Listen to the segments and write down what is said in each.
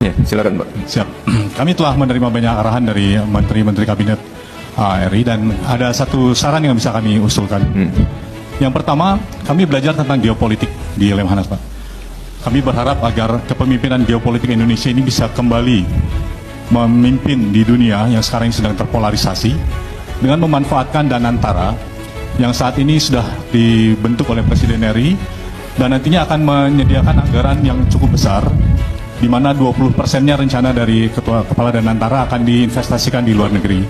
Ya, silakan Pak. Siap. Kami telah menerima banyak arahan dari menteri-menteri kabinet RI dan ada satu saran yang bisa kami usulkan. Yang pertama, kami belajar tentang geopolitik di Lemhanas, Pak. Kami berharap agar kepemimpinan geopolitik Indonesia ini bisa kembali memimpin di dunia yang sekarang ini sedang terpolarisasi dengan memanfaatkan Danantara yang saat ini sudah dibentuk oleh Presiden RI dan nantinya akan menyediakan anggaran yang cukup besar, di mana 20%-nya rencana dari Kepala Danantara akan diinvestasikan di luar negeri.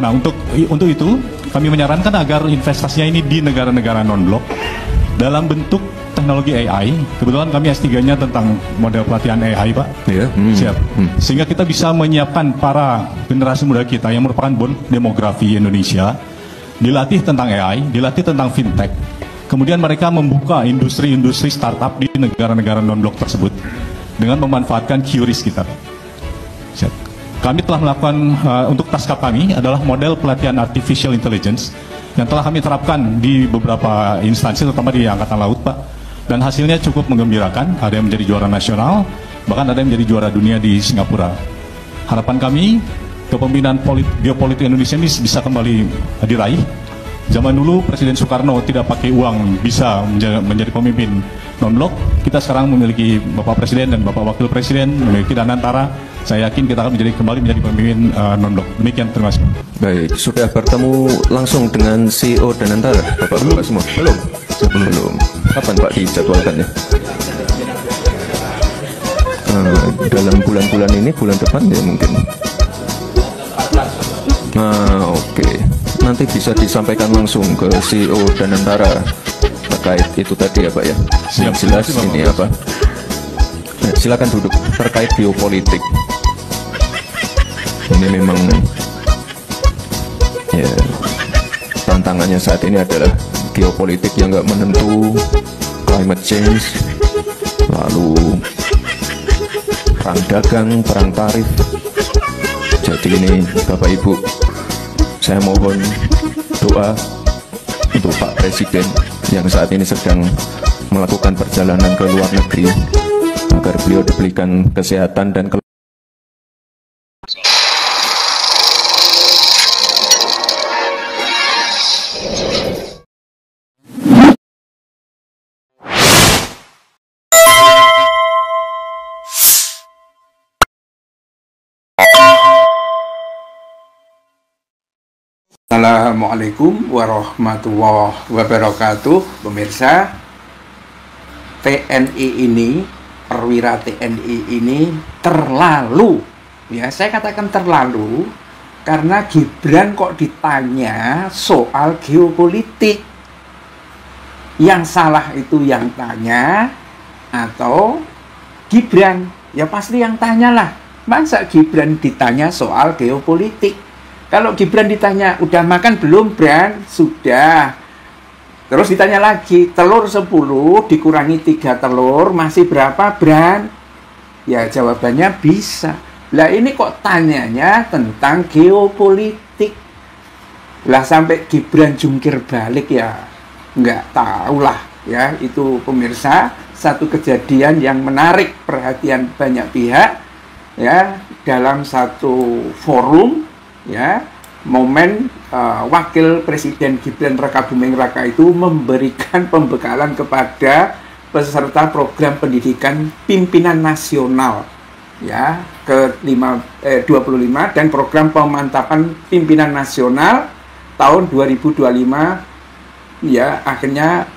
Nah, untuk itu kami menyarankan agar investasinya ini di negara-negara non-blok dalam bentuk teknologi AI. Kebetulan kami S3-nya tentang model pelatihan AI, Pak. Siap. Sehingga kita bisa menyiapkan para generasi muda kita yang merupakan bon demografi Indonesia, dilatih tentang AI, dilatih tentang fintech. Kemudian mereka membuka industri-industri startup di negara-negara non-blok tersebut dengan memanfaatkan QRIS kita. Siap. Kami telah melakukan, untuk taskap kami adalah model pelatihan artificial intelligence yang telah kami terapkan di beberapa instansi, terutama di Angkatan Laut, Pak. Dan hasilnya cukup menggembirakan, ada yang menjadi juara nasional, bahkan ada yang menjadi juara dunia di Singapura. Harapan kami, kepemimpinan geopolitik Indonesia ini bisa kembali diraih. Zaman dulu Presiden Soekarno tidak pakai uang bisa menjadi pemimpin non-blok. Kita sekarang memiliki Bapak Presiden dan Bapak Wakil Presiden, memiliki Danantara. Saya yakin kita akan kembali menjadi pemimpin non-blok. Demikian, terima kasih. Baik, sudah bertemu langsung dengan CEO Danantara, Bapak-Bapak semua? Belum? Belum. Kapan Pak dijadwalkannya? Dalam bulan-bulan ini, bulan depan ya mungkin. Nah, oke. Nanti bisa disampaikan langsung ke CEO Danantara terkait itu tadi ya Pak ya. Yang jelas ini apa? Nah, silakan duduk. Terkait geopolitik. Ini memang ya tantangannya saat ini adalah geopolitik yang nggak menentu, climate change, lalu perang dagang, perang tarif. Jadi ini Bapak Ibu, saya mohon doa untuk Pak Presiden yang saat ini sedang melakukan perjalanan ke luar negeri agar beliau diberikan kesehatan dan Assalamualaikum warahmatullahi wabarakatuh. Pemirsa, TNI ini, perwira TNI ini terlalu, ya saya katakan terlalu, karena Gibran kok ditanya soal geopolitik. Yang salah itu yang tanya atau Gibran? Ya pasti yang tanyalah. Masa Gibran ditanya soal geopolitik? Kalau Gibran ditanya, udah makan belum, Bran? Sudah. Terus ditanya lagi, telur 10 dikurangi 3 telur, masih berapa, Bran? Ya, jawabannya bisa. Lah ini kok tanyanya tentang geopolitik. Lah sampai Gibran jungkir balik ya, nggak tahulah ya. Itu pemirsa, satu kejadian yang menarik perhatian banyak pihak ya, dalam satu forum ya, momen Wakil Presiden Gibran Rakabuming Raka itu memberikan pembekalan kepada peserta program pendidikan pimpinan nasional ya ke-25 dan program pemantapan pimpinan nasional tahun 2025 ya, akhirnya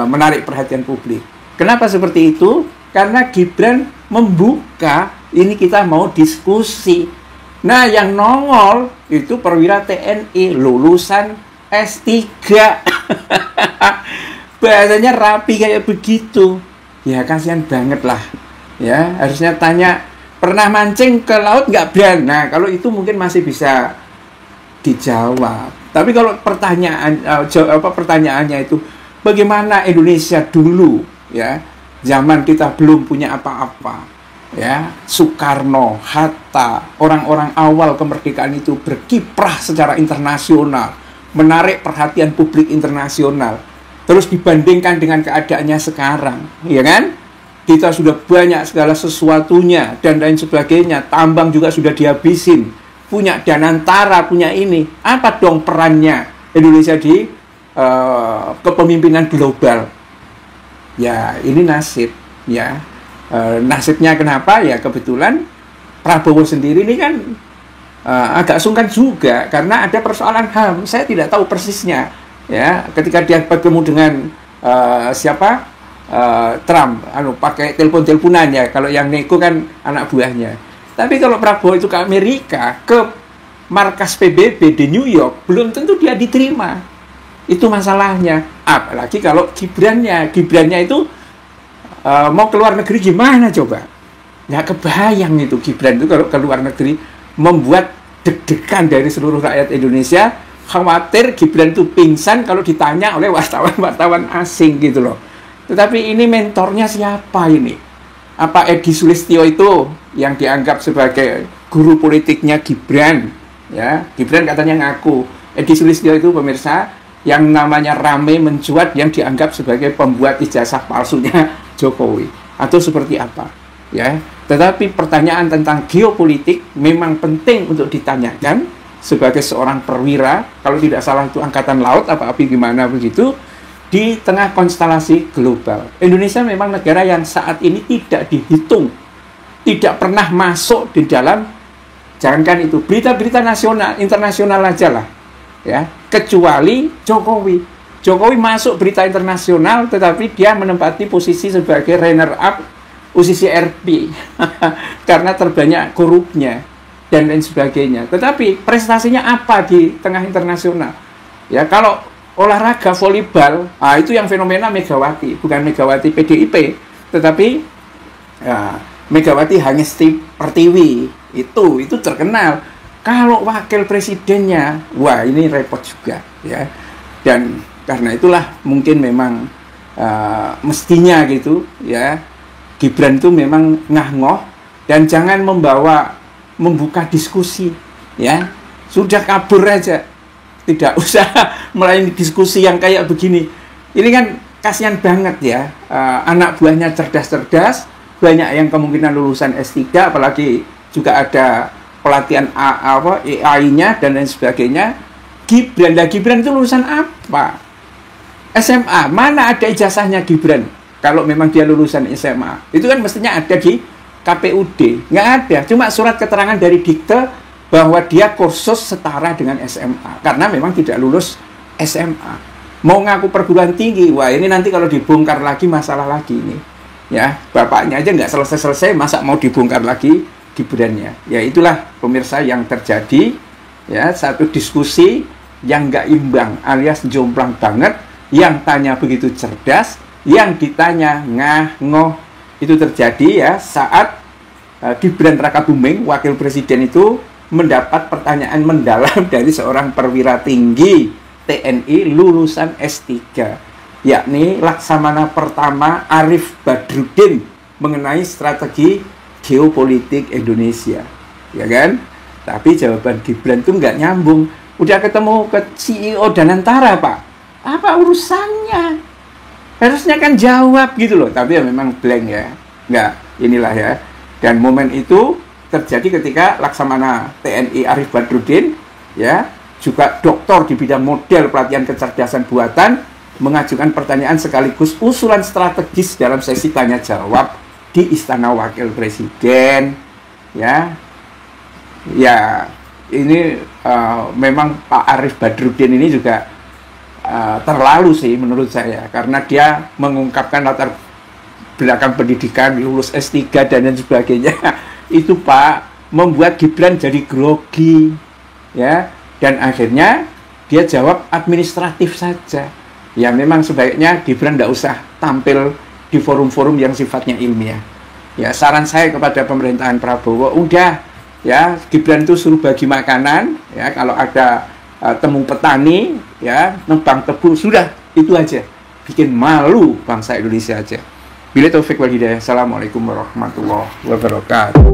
menarik perhatian publik. Kenapa seperti itu? Karena Gibran membuka, ini kita mau diskusi. Nah, yang nongol itu perwira TNI lulusan S3. Bahasanya rapi kayak begitu. Ya, kasihan banget lah. Ya, harusnya tanya, pernah mancing ke laut nggak, Bran? Nah, kalau itu mungkin masih bisa dijawab. Tapi kalau pertanyaannya itu, bagaimana Indonesia dulu, ya, zaman kita belum punya apa-apa. Ya, Soekarno, Hatta, orang-orang awal kemerdekaan itu berkiprah secara internasional, menarik perhatian publik internasional. Terus dibandingkan dengan keadaannya sekarang, ya kan? kita sudah banyak segala sesuatunya dan lain sebagainya, tambang juga sudah dihabisin, punya Danantara, punya ini, apa dong perannya Indonesia di kepemimpinan global? Ya ini nasib, ya nasibnya kenapa? Ya kebetulan Prabowo sendiri ini kan agak sungkan juga karena ada persoalan HAM. Saya tidak tahu persisnya, ya ketika dia bertemu dengan Trump, pakai telepon-teleponan ya. Kalau yang neko kan anak buahnya. Tapi kalau Prabowo itu ke Amerika, ke markas PBB di New York, belum tentu dia diterima. Itu masalahnya. Apalagi kalau Gibrannya itu mau keluar negeri gimana coba? Nggak kebayang itu Gibran itu kalau keluar negeri, membuat deg-degan dari seluruh rakyat Indonesia. Khawatir Gibran itu pingsan kalau ditanya oleh wartawan-wartawan asing gitu loh. Tetapi ini mentornya siapa ini? Apa Edi Sulistyo itu yang dianggap sebagai guru politiknya Gibran? Ya, Gibran katanya ngaku. Edi Sulistyo itu pemirsa yang namanya rame mencuat, yang dianggap sebagai pembuat ijazah palsunya Jokowi atau seperti apa? Ya, tetapi pertanyaan tentang geopolitik memang penting untuk ditanyakan sebagai seorang perwira. Kalau tidak salah itu angkatan laut apa gimana begitu. Di tengah konstelasi global, Indonesia memang negara yang saat ini tidak dihitung, tidak pernah masuk di dalam, jangankan itu, berita-berita nasional, internasional aja lah, ya, kecuali Jokowi. Jokowi masuk berita internasional, tetapi dia menempati posisi sebagai runner-up UCCRP, karena terbanyak korupnya, dan lain sebagainya. Tetapi prestasinya apa di tengah internasional? Ya, kalau olahraga volleyball, itu yang fenomena Megawati, bukan Megawati PDIP, tetapi ya, Megawati Hangesti Pertiwi itu terkenal. Kalau wakil presidennya, wah ini repot juga, ya. Dan karena itulah mungkin memang mestinya gitu, ya. Gibran itu memang ngah-ngoh dan jangan membuka diskusi, ya. Sudah kabur aja. Tidak usah melayani diskusi yang kayak begini. Ini kan kasihan banget ya. Anak buahnya cerdas-cerdas, banyak yang kemungkinan lulusan S3, apalagi juga ada pelatihan AI-nya dan lain sebagainya. Gibran itu lulusan apa? SMA. Mana ada ijazahnya Gibran? Kalau memang dia lulusan SMA. Itu kan mestinya ada di KPUD. Nggak ada. Cuma surat keterangan dari Dikte bahwa dia kursus setara dengan SMA, karena memang tidak lulus SMA. Mau ngaku perguruan tinggi, wah ini nanti kalau dibongkar lagi masalah lagi ini. Ya, bapaknya aja nggak selesai-selesai, masa mau dibongkar lagi Gibrannya. Ya itulah pemirsa yang terjadi, ya, satu diskusi yang nggak imbang, alias jomplang banget. Yang tanya begitu cerdas, yang ditanya ngah-ngoh. Itu terjadi ya saat Gibran Rakabuming, wakil presiden itu mendapat pertanyaan mendalam dari seorang perwira tinggi TNI lulusan S3, yakni Laksamana Pertama Arif Badrudin, mengenai strategi geopolitik Indonesia, ya kan? Tapi jawaban Gibran itu nggak nyambung. Udah ketemu ke CEO Danantara, Pak, apa urusannya? Harusnya kan jawab gitu loh, tapi ya memang blank ya, nggak, inilah ya. Dan momen itu terjadi ketika Laksamana TNI Arif Badrudin, ya, juga doktor di bidang model pelatihan kecerdasan buatan, mengajukan pertanyaan sekaligus usulan strategis dalam sesi tanya jawab di Istana Wakil Presiden, ya. Ya, ini memang Pak Arif Badrudin ini juga terlalu sih menurut saya, karena dia mengungkapkan latar belakang pendidikan, lulus S3 dan lain sebagainya. Itu Pak membuat Gibran jadi grogi, ya, dan akhirnya dia jawab administratif saja. Ya memang sebaiknya Gibran tidak usah tampil di forum-forum yang sifatnya ilmiah. Ya, saran saya kepada pemerintahan Prabowo, udah ya, Gibran itu suruh bagi makanan, ya, kalau ada temu petani, ya, nebang tebu, sudah itu aja, bikin malu bangsa Indonesia aja. Bila taufik wal hidayah. Assalamualaikum warahmatullahi wabarakatuh.